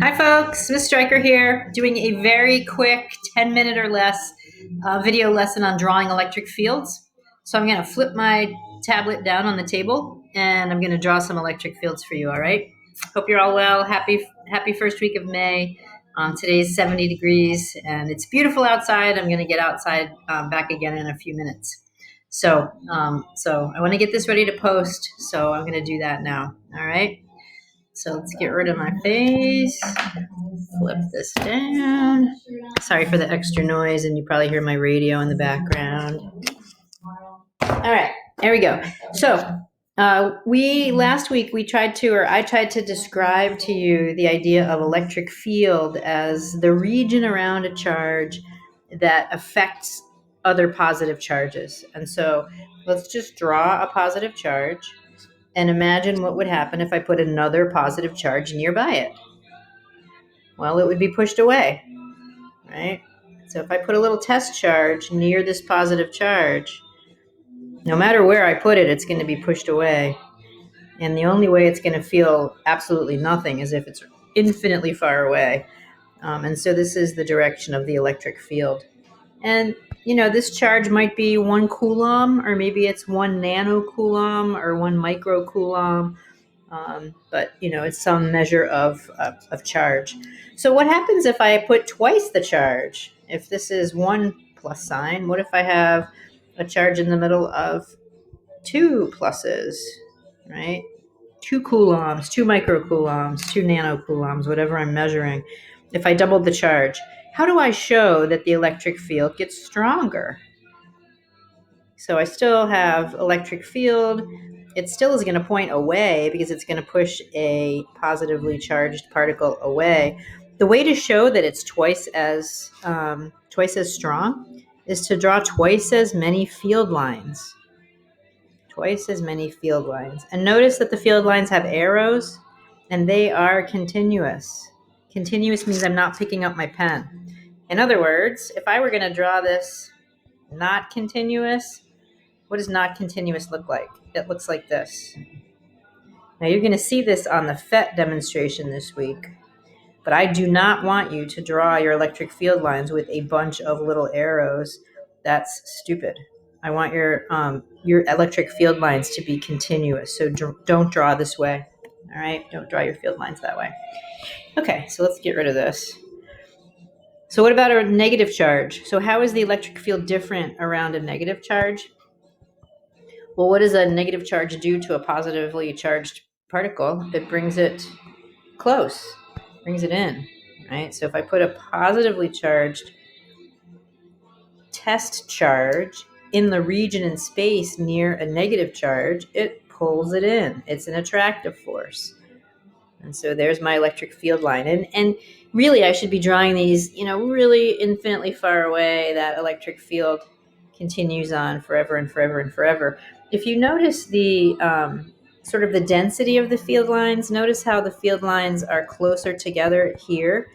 Hi, folks. Miss Stryker here, doing a very quick 10-minute or less video lesson on drawing electric fields. So I'm going to flip my tablet down on the table, and I'm going to draw some electric fields for you. All right. Hope you're all well. Happy first week of May. Today's 70 degrees, and it's beautiful outside. I'm going to get outside back again in a few minutes. So I want to get this ready to post. So I'm going to do that now. All right. So let's get rid of my face. Flip this down. Sorry for the extra noise, and you probably hear my radio in the background. All right, there we go. So last week I tried to describe to you the idea of electric field as the region around a charge that affects other positive charges. And so let's just draw a positive charge and imagine what would happen if I put another positive charge nearby it. Well, it would be pushed away, right? So if I put a little test charge near this positive charge, no matter where I put it, it's going to be pushed away. And the only way it's going to feel absolutely nothing is if it's infinitely far away. And so this is the direction of the electric field. And, this charge might be 1 coulomb, or maybe it's 1 nanocoulomb or 1 microcoulomb. But it's some measure of charge. So what happens if I put twice the charge? If this is one plus sign, what if I have a charge in the middle of 2 pluses, right? 2 coulombs, 2 microcoulombs, 2 nanocoulombs, whatever I'm measuring. If I doubled the charge, how do I show that the electric field gets stronger? So I still have electric field. It still is going to point away because it's going to push a positively charged particle away. The way to show that it's twice as strong is to draw twice as many field lines. Twice as many field lines. And notice that the field lines have arrows, and they are continuous. Continuous means I'm not picking up my pen. In other words, if I were going to draw this not continuous, what does not continuous look like? It looks like this. Now you're going to see this on the PhET demonstration this week, but I do not want you to draw your electric field lines with a bunch of little arrows. That's stupid. I want your electric field lines to be continuous, so don't draw this way. All right, don't draw your field lines that way. Okay, so let's get rid of this. So what about a negative charge? So how is the electric field different around a negative charge? Well, what does a negative charge do to a positively charged particle? It brings it close, brings it in, right? So if I put a positively charged test charge in the region in space near a negative charge, it pulls it in. It's an attractive force. And so there's my electric field line. And really, I should be drawing these, really infinitely far away. That electric field continues on forever and forever and forever. If you notice the sort of the density of the field lines, notice how the field lines are closer together here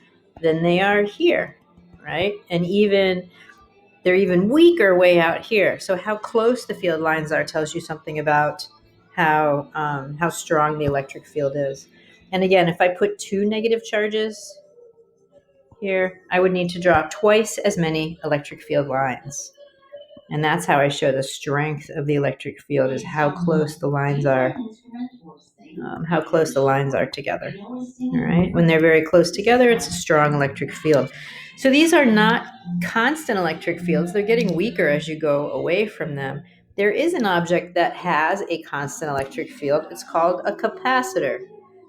than they are here, right? And they're even weaker way out here. So how close the field lines are tells you something about how strong the electric field is. And again, if I put 2 negative charges here, I would need to draw twice as many electric field lines. And that's how I show the strength of the electric field, is how close the lines are. Together. All right. When they're very close together, it's a strong electric field. So these are not constant electric fields. They're getting weaker as you go away from them. There is an object that has a constant electric field. It's called a capacitor.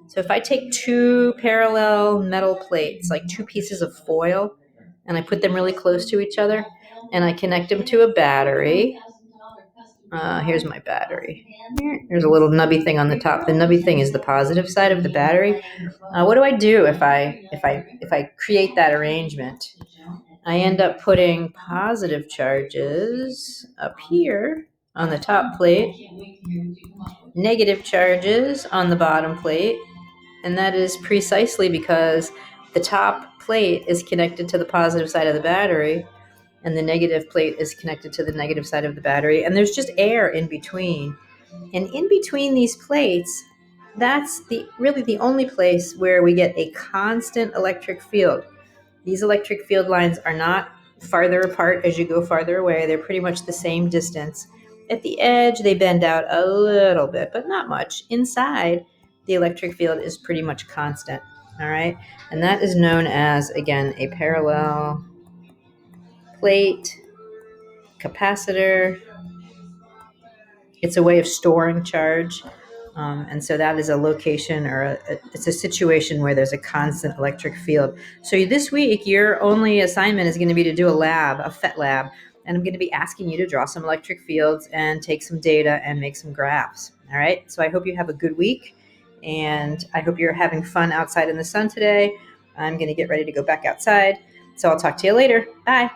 So if I take 2 parallel metal plates, like 2 pieces of foil, and I put them really close to each other, and I connect them to a battery. Here's my battery. There's a little nubby thing on the top. The nubby thing is the positive side of the battery. What do I do if I create that arrangement? I end up putting positive charges up here on the top plate, negative charges on the bottom plate, and that is precisely because the top plate is connected to the positive side of the battery, and the negative plate is connected to the negative side of the battery, and there's just air in between. And in between these plates, that's really the only place where we get a constant electric field. These electric field lines are not farther apart as you go farther away. They're pretty much the same distance. At the edge, they bend out a little bit, but not much. Inside, the electric field is pretty much constant. All right. And that is known as, again, a parallel plate capacitor. It's a way of storing charge. And so that is a location or it's a situation where there's a constant electric field. So this week, your only assignment is going to be to do a FET lab. And I'm going to be asking you to draw some electric fields and take some data and make some graphs. All right. So I hope you have a good week. And I hope you're having fun outside in the sun today. I'm going to get ready to go back outside. So I'll talk to you later. Bye.